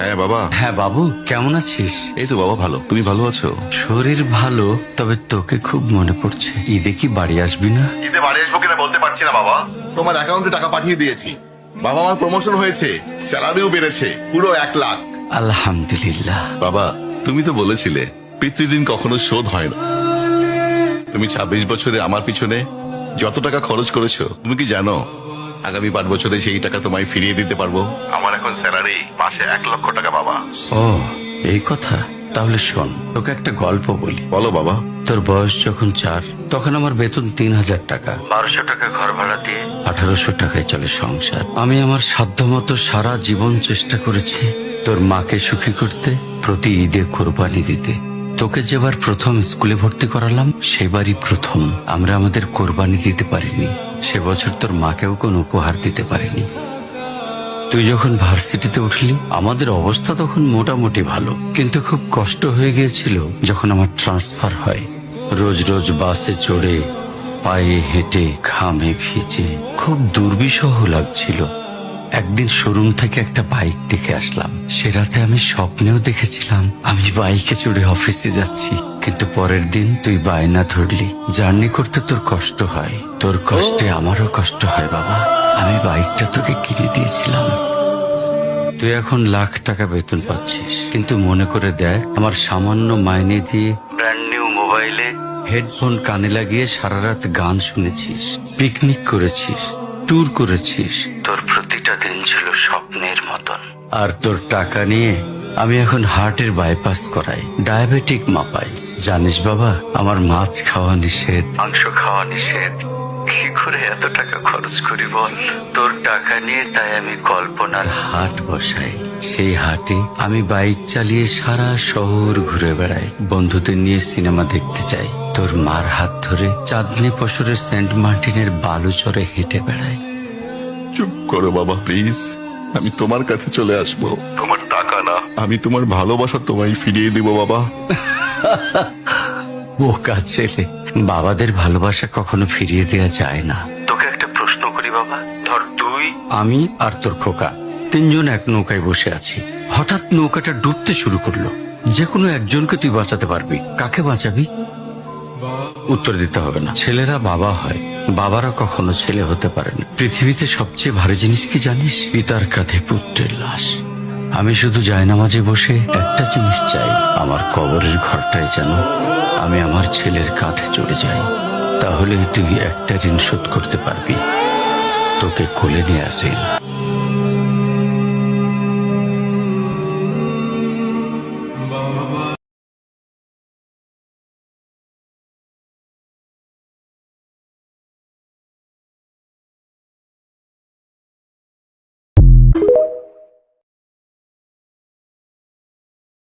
হ্যাঁ বাবা। হ্যাঁ বাবু, কেমন আছিস? এই তো বাবা ভালো, তুমি ভালো আছো? শরীর ভালো, তবে তোকে খুব মনে পড়ছে। ঈদে কি বাড়ি আসবি না? ঈদে বাড়ি আসবো কিনা বলতে পারছি না বাবা। তোমার অ্যাকাউন্টে টাকা পাঠিয়ে দিয়েছি বাবা, আমার প্রমোশন হয়েছে, স্যালারিও বেড়েছে, পুরো 1,00,000। আলহামদুলিল্লাহ। বাবা তুমি তো বলেছিলে পিতৃদিন কখনো শোধ হয় না। তুমি 26 বছরে আমার পিছনে যত টাকা খরচ করেছো, তুমি কি জানো আগামী 5 বছরে সেই টাকা তোমায় ফিরিয়ে দিতে পারবো। আমার এখন স্যালারি মাসে 1,00,000 টাকা বাবা। ও, এই কথা। তাহলে শোন, তোকে একটা গল্প বলি। বলো বাবা। তোর বয়স যখন 4, তখন আমার বেতন 3,000 টাকা। 1200 টাকা ঘর ভাড়া দিয়ে 1800 টাকায় চলে সংসার। আমি আমার সাধ্যমতো সারা জীবন চেষ্টা করেছি তোর মাকে সুখী করতে, প্রতি ঈদে কোরবানি দিতে। তোকে যেবার প্রথম স্কুলে ভর্তি করালাম, সেবারই প্রথম আমরা আমাদের কোরবানি দিতে পারিনি। সে বছর তোর মাকেও কোনো উপহার দিতে পারিনি। তুই যখন ভার্সিটিতে উঠলি, আমাদের অবস্থা তখন মোটামুটি ভালো, কিন্তু খুব কষ্ট হয়ে গিয়েছিল যখন আমার ট্রান্সফার হয়। রোজ রোজ বাসে চড়ে, পায়ে হেঁটে, ঘামে ভিজে খুব দুর্বিষহ লাগছিল। একদিন শোরুম থেকে একটা বাইক দেখে আসলাম। সে রাতে আমি স্বপ্নেও দেখেছিলাম আমি বাইকে চড়ে অফিসে যাচ্ছি। কিন্তু পরের দিন তুই বায়না ধরলি, জার্নি করতে তোর কষ্ট হয়। তোর কষ্টে আমারও কষ্ট হয় বাবা। আমি বাইকটা তোকে কিনে দিয়েছিলাম। তুই এখন লাখ টাকা বেতন পাচ্ছিস, কিন্তু মনে করে দেখ, আমার সামান্য মাইনে দিয়ে ব্র্যান্ড নিউ মোবাইলে হেডফোন কানে লাগিয়ে সারা রাত গান শুনেছিস, পিকনিক করেছিস, ট্যুর করেছিস। তোর প্রতিটা দিন ছিল স্বপ্নের মতন। আর তোর টাকা নিয়ে আমি এখন হার্টের বাইপাস করাই, ডায়াবেটিক মাপাই। জানিস বাবা, আমার মাছ খাওয়া নিষেধ, মাংস খাওয়া নিষেধ। কি করে এত টাকা খরচ করি বল? তোর টাকা নিয়ে তাই আমি কল্পনার হাট বসাই। সেই হাটে আমি বাইক চালিয়ে সারা শহর ঘুরে বেড়াই, বন্ধুদের নিয়ে সিনেমা দেখতে যাই, তোর মার হাত ধরে চাঁদনি পশরের সেন্ট মার্টিনের বালুচরে হেঁটে বেড়াই। চুপ করো বাবা প্লিজ, আমি তোমার কাছে চলে আসবো। তোমার টাকা না, আমি তোমার ভালোবাসা তোমায় ফিরিয়ে দিব বাবা। বোকা ছেলে, বাবাদের ভালোবাসা কখনো ফিরিয়ে দেওয়া যায় না। তোকে একটা প্রশ্ন করি বাবা, ধর তুই, আমি আর তোর খোকা তিনজন এক নৌকায় বসে আছি। হঠাৎ নৌকাটা ডুবতে শুরু করলো। যে কোনো একজনকে তুই বাঁচাতে পারবি, কাকে বাঁচাবি? উত্তর দিতে হবে না। ছেলেরা বাবা হয়, বাবারা কখনো ছেলে হতে পারেনি। পৃথিবীতে সবচেয়ে ভারী জিনিস কি জানিস? পিতার কাঁধে পুত্রের লাশ। আমি শুধু জায়নামাজে বসে একটা জিনিস চাই, আমার কবরের ঘরটায় যেন আমি আমার ছেলের কাঁধে চলে যাই। তাহলে তুই একটা ঋণ শোধ করতে পারবি, তোকে কোলে নেয়ার ঋণ।